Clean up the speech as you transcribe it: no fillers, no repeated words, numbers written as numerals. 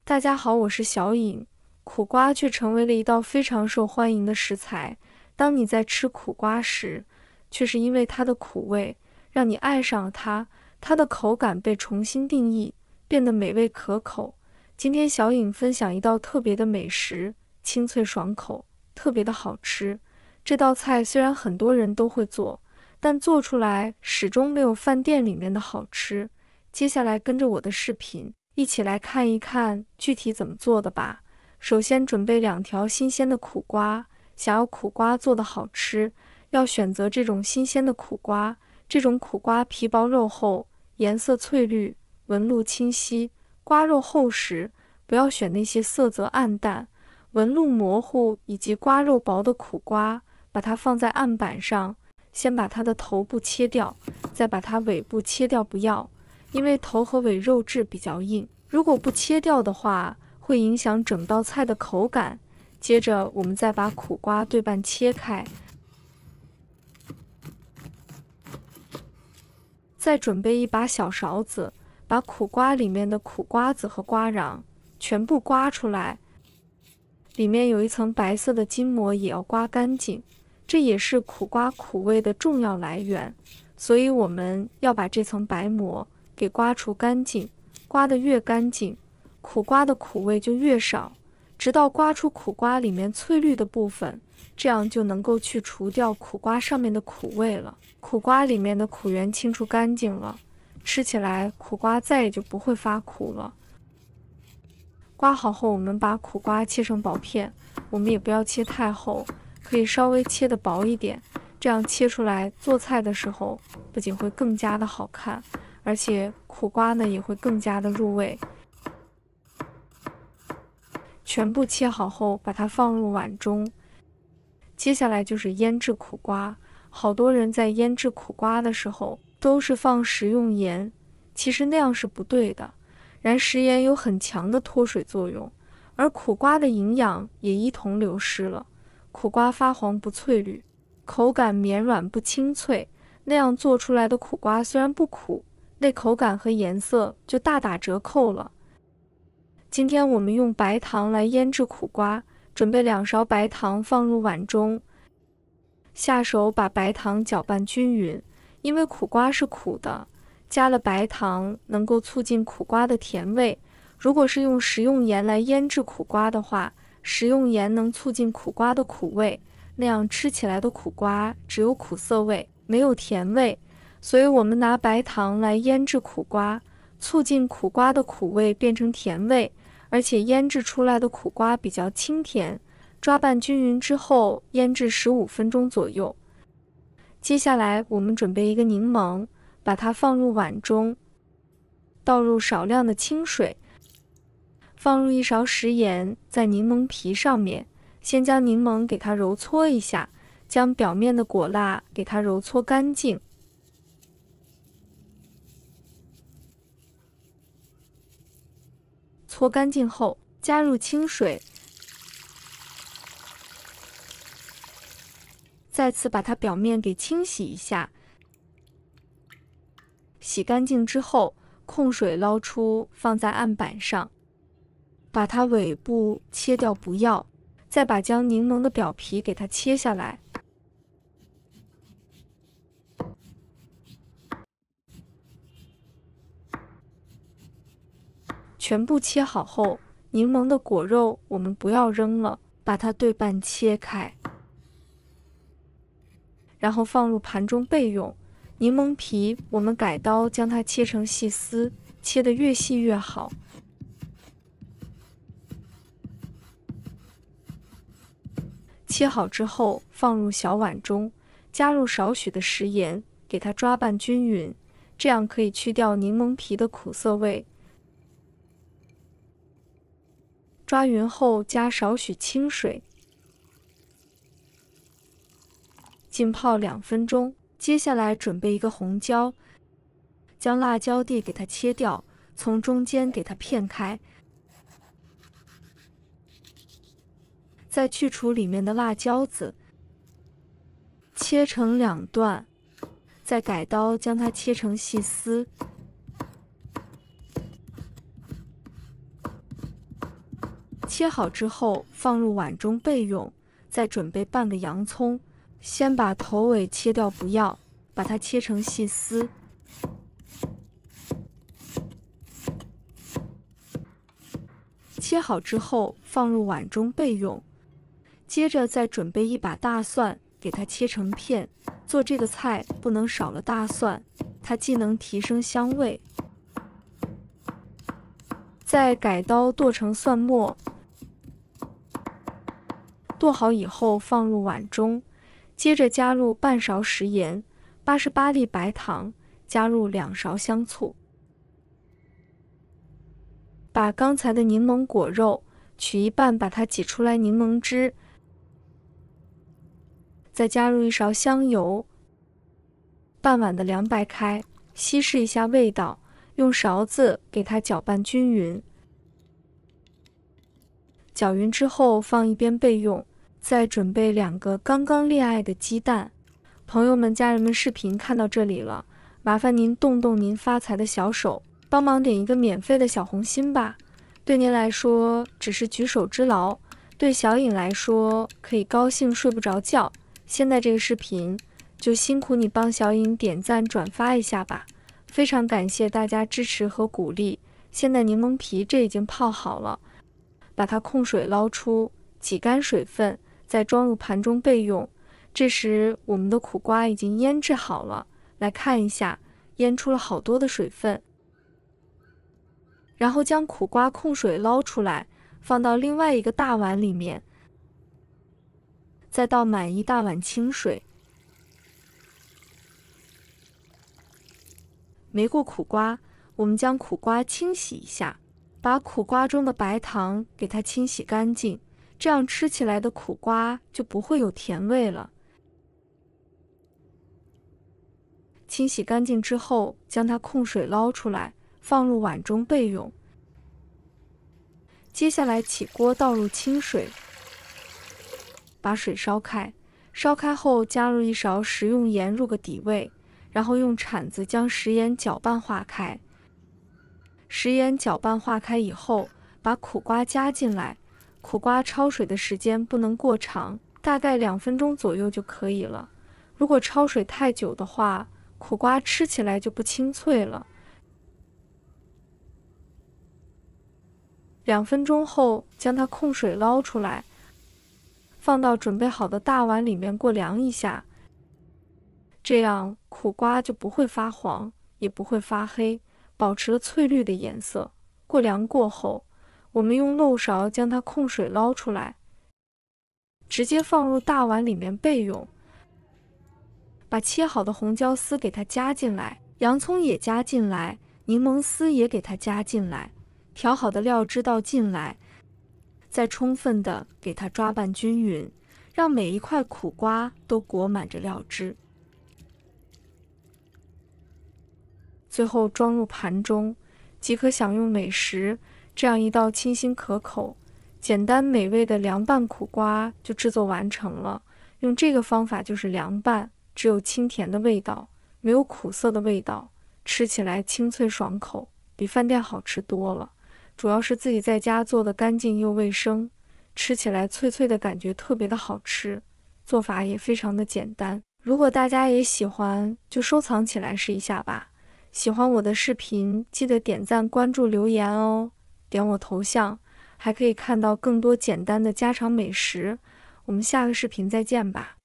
大家好，我是小颖。苦瓜却成为了一道非常受欢迎的食材。当你在吃苦瓜时，却是因为它的苦味，让你爱上了它。它的口感被重新定义，变得美味可口。今天小颖分享一道特别的美食，清脆爽口，特别的好吃。这道菜虽然很多人都会做，但做出来始终没有饭店里面的好吃。接下来跟着我的视频，一起来看一看具体怎么做的吧。首先准备2条新鲜的苦瓜，想要苦瓜做的好吃，要选择这种新鲜的苦瓜。这种苦瓜皮薄肉厚，颜色翠绿，纹路清晰，瓜肉厚实，不要选那些色泽暗淡、纹路模糊以及瓜肉薄的苦瓜。把它放在案板上，先把它的头部切掉，再把它尾部切掉，不要，因为头和尾肉质比较硬，如果不切掉的话，会影响整道菜的口感。接着我们再把苦瓜对半切开，再准备一把小勺子，把苦瓜里面的苦瓜子和瓜瓤全部刮出来，里面有一层白色的筋膜也要刮干净，这也是苦瓜苦味的重要来源，所以我们要把这层白膜给刮除干净。刮得越干净，苦瓜的苦味就越少，直到刮出苦瓜里面翠绿的部分，这样就能够去除掉苦瓜上面的苦味了。苦瓜里面的苦源清除干净了，吃起来苦瓜再也就不会发苦了。刮好后，我们把苦瓜切成薄片，我们也不要切太厚，可以稍微切得薄一点，这样切出来做菜的时候不仅会更加的好看，而且苦瓜呢也会更加的入味。全部切好后，把它放入碗中。接下来就是腌制苦瓜。好多人在腌制苦瓜的时候都是放食用盐，其实那样是不对的。然食盐有很强的脱水作用，而苦瓜的营养也一同流失了。苦瓜发黄不翠绿，口感绵软不清脆，那样做出来的苦瓜虽然不苦，那口感和颜色就大打折扣了。今天我们用白糖来腌制苦瓜，准备2勺白糖放入碗中，下手把白糖搅拌均匀，因为苦瓜是苦的，加了白糖能够促进苦瓜的甜味。如果是用食用盐来腌制苦瓜的话，食用盐能促进苦瓜的苦味，那样吃起来的苦瓜只有苦涩味，没有甜味。所以我们拿白糖来腌制苦瓜，促进苦瓜的苦味变成甜味，而且腌制出来的苦瓜比较清甜。抓拌均匀之后，腌制15分钟左右。接下来我们准备一个柠檬，把它放入碗中，倒入少量的清水，放入1勺食盐在柠檬皮上面，先将柠檬给它揉搓一下，将表面的果蜡给它揉搓干净。搓干净后，加入清水，再次把它表面给清洗一下。洗干净之后，控水捞出，放在案板上，把它尾部切掉不要，再把将柠檬的表皮给它切下来。全部切好后，柠檬的果肉我们不要扔了，把它对半切开，然后放入盘中备用。柠檬皮我们改刀将它切成细丝，切得越细越好。切好之后放入小碗中，加入少许的食盐，给它抓拌均匀，这样可以去掉柠檬皮的苦涩味。抓匀后加少许清水，浸泡2分钟。接下来准备一个红椒，将辣椒蒂给它切掉，从中间给它片开，再去除里面的辣椒籽，切成2段，再改刀将它切成细丝。切好之后放入碗中备用。再准备半个洋葱，先把头尾切掉不要，把它切成细丝。切好之后放入碗中备用。接着再准备一把大蒜，给它切成片。做这个菜不能少了大蒜，它既能提升香味。再改刀剁成蒜末。剁好以后放入碗中，接着加入半勺食盐、88粒白糖，加入2勺香醋。把刚才的柠檬果肉取一半，把它挤出来柠檬汁，再加入1勺香油，半碗的凉白开，稀释一下味道，用勺子给它搅拌均匀。搅匀之后放一边备用。再准备2个刚刚恋爱的鸡蛋。朋友们、家人们，视频看到这里了，麻烦您动动您发财的小手，帮忙点一个免费的小红心吧。对您来说只是举手之劳，对小颖来说可以高兴睡不着觉。现在这个视频就辛苦你帮小颖点赞转发一下吧，非常感谢大家支持和鼓励。现在柠檬皮这已经泡好了，把它控水捞出，挤干水分，再装入盘中备用。这时我们的苦瓜已经腌制好了，来看一下，腌出了好多的水分。然后将苦瓜控水捞出来，放到另外一个大碗里面，再倒满1大碗清水。没过苦瓜，我们将苦瓜清洗一下，把苦瓜中的白糖给它清洗干净，这样吃起来的苦瓜就不会有甜味了。清洗干净之后，将它控水捞出来，放入碗中备用。接下来起锅倒入清水，把水烧开，烧开后加入1勺食用盐入个底味，然后用铲子将食盐搅拌化开。食盐搅拌化开以后，把苦瓜加进来。苦瓜焯水的时间不能过长，大概2分钟左右就可以了。如果焯水太久的话，苦瓜吃起来就不清脆了。2分钟后，将它控水捞出来，放到准备好的大碗里面过凉一下，这样苦瓜就不会发黄，也不会发黑，保持了翠绿的颜色。过凉过后，我们用漏勺将它控水捞出来，直接放入大碗里面备用。把切好的红椒丝给它加进来，洋葱也加进来，柠檬丝也给它加进来，调好的料汁倒进来，再充分的给它抓拌均匀，让每一块苦瓜都裹满着料汁。最后装入盘中，即可享用美食。这样一道清新可口、简单美味的凉拌苦瓜就制作完成了。用这个方法就是凉拌，只有清甜的味道，没有苦涩的味道，吃起来清脆爽口，比饭店好吃多了。主要是自己在家做的干净又卫生，吃起来脆脆的感觉特别的好吃，做法也非常的简单。如果大家也喜欢，就收藏起来试一下吧。喜欢我的视频，记得点赞、关注、留言哦。点我头像，还可以看到更多简单的家常美食。我们下个视频再见吧。